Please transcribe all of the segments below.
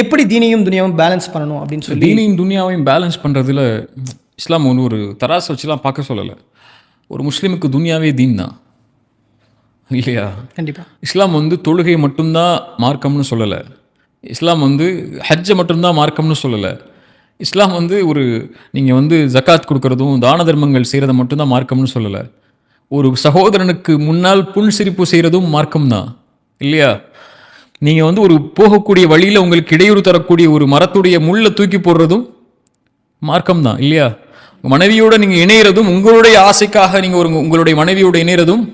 எப்படி தீனையும் துனியாவும் பேலன்ஸ் பண்ணணும் அப்படின்னு சொல்லி? தீனையும் துனியாவையும் பேலன்ஸ் பண்ணுறதுல இஸ்லாம் ஒன்று ஒரு தராசை வச்சுலாம் பார்க்க சொல்லலை. ஒரு முஸ்லீமுக்கு துனியாவே தீன் தான் இல்லையா? கண்டிப்பாக. இஸ்லாம் வந்து தொழுகை மட்டும்தான் மார்க்கம்னு சொல்லலை. இஸ்லாம் வந்து ஹஜ்ஜை மட்டும்தான் மார்க்கம்னு சொல்லலை. இஸ்லாம் வந்து ஒரு நீங்கள் வந்து ஜக்காத் கொடுக்குறதும் தான தர்மங்கள் செய்கிறத மட்டும்தான் மார்க்கம்னு சொல்லலை. ஒரு சகோதரனுக்கு முன்னால் புன்சிரிப்பு செய்கிறதும் மார்க்கம் தான் இல்லையா? நீங்கள் வந்து ஒரு போகக்கூடிய வழியில் உங்களுக்கு இடையூறு தரக்கூடிய ஒரு மரத்துடைய முள்ளை தூக்கி போடுறதும் மார்க்கம் தான் இல்லையா? மனைவியோடு நீங்கள் இணைகிறதும் உங்களுடைய ஆசைக்காக நீங்கள் உங்களுடைய மனைவியோடு இணைகிறதும்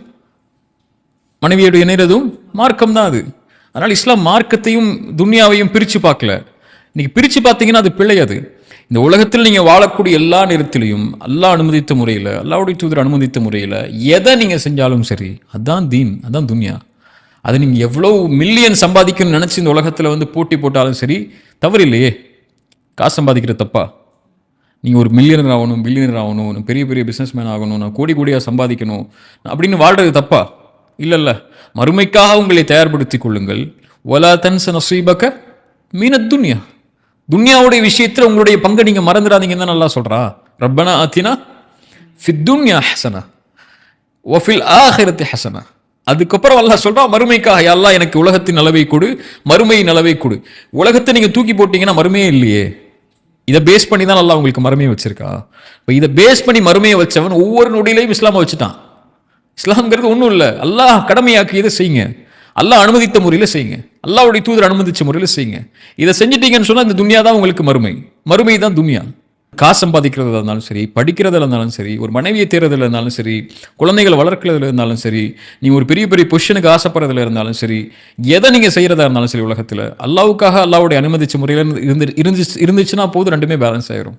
மார்க்கம் தான் அது. அதனால் இஸ்லாம் மார்க்கத்தையும் துன்யாவையும் பிரித்து பார்க்கல. இன்னைக்கு பிரித்து பார்த்தீங்கன்னா அது பிழை. அது இந்த உலகத்தில் நீங்கள் வாழக்கூடிய எல்லா நேரத்திலையும் அல்லாஹ் அனுமதித்த முறையில், அல்லாஹ்வுடைய தூதர் அனுமதித்த முறையில் எதை நீங்கள் செஞ்சாலும் சரி, அதுதான் தீன், அதுதான் துன்யா. அதை நீங்கள் எவ்வளோ மில்லியன் சம்பாதிக்கணும்னு நினச்சி இந்த உலகத்தில் வந்து போட்டி போட்டாலும் சரி, தவறு இல்லையே. காசு சம்பாதிக்கிற தப்பா? நீங்கள் ஒரு மில்லியனர் ஆகணும், பில்லியனர் ஆகணும், பெரிய பெரிய பிஸ்னஸ் மேன் ஆகணும், நான் கோடி கோடியாக சம்பாதிக்கணும் அப்படின்னு வாழ்றது தப்பா? இல்லை. மறுமைக்காக உங்களை தயார்படுத்திக் கொள்ளுங்கள். வலா தன்ஸ நஸீபக மீனத் துன்யா. துன்யாவுடைய விஷயத்தில் உங்களுடைய பங்கை நீங்கள் மறந்துடாதீங்கன்னு தான் நல்லா சொல்கிறா. ரப்பனா ஆத்தினா ஃபித் துன்யா ஹஸனா வ ஃபில் ஆஹிரத்தி ஹஸனா. அதுக்கப்புறம் அல்லாஹ் சொல்கிறா மறுமைக்காக அல்லாஹ் எனக்கு உலகத்தின் நலவை கொடு, மறுமையின் நலவை கொடு. உலகத்தை நீங்கள் தூக்கி போட்டீங்கன்னா மறுமையே இல்லையே. இதை பேஸ் பண்ணி தான் அல்லாஹ் உங்களுக்கு மறுமையை வச்சிருக்கா. இப்போ இதை பேஸ் பண்ணி மறுமையை வச்சவன் ஒவ்வொரு நொடியிலையும் இஸ்லாமை வச்சுட்டான். இஸ்லாம்ங்கிறது ஒன்றும் இல்லை, அல்லாஹ் கடமையாக்கியதை செய்யுங்க, அல்லாஹ் அனுமதித்த முறையில் செய்யுங்க, அல்லாஹ்வுடைய தூதர் அனுமதித்த முறையில் செய்யுங்க. இதை செஞ்சிட்டீங்கன்னு சொன்னால் இந்த துன்யா தான் உங்களுக்கு மறுமை தான் துன்யா. காசு சம்பாதிக்கிறதுல இருந்தாலும் சரி, படிக்கிறதுல இருந்தாலும் சரி, ஒரு மனைவியை தேர்றதுல இருந்தாலும் சரி, குழந்தைகளை வளர்க்கிறதுல இருந்தாலும் சரி, நீங்கள் ஒரு பெரிய பெரிய பொசிஷனுக்கு ஆசைப்படுறதுல இருந்தாலும் சரி, எதை நீங்கள் செய்கிறதா இருந்தாலும் சரி, உலகத்தில் அல்லாஹ்வுக்காக அல்லாஹ்வுடைய அனுமதித்த முறையில் இருந்துச்சுன்னா போது, ரெண்டுமே பேலன்ஸ் ஆயிரும்.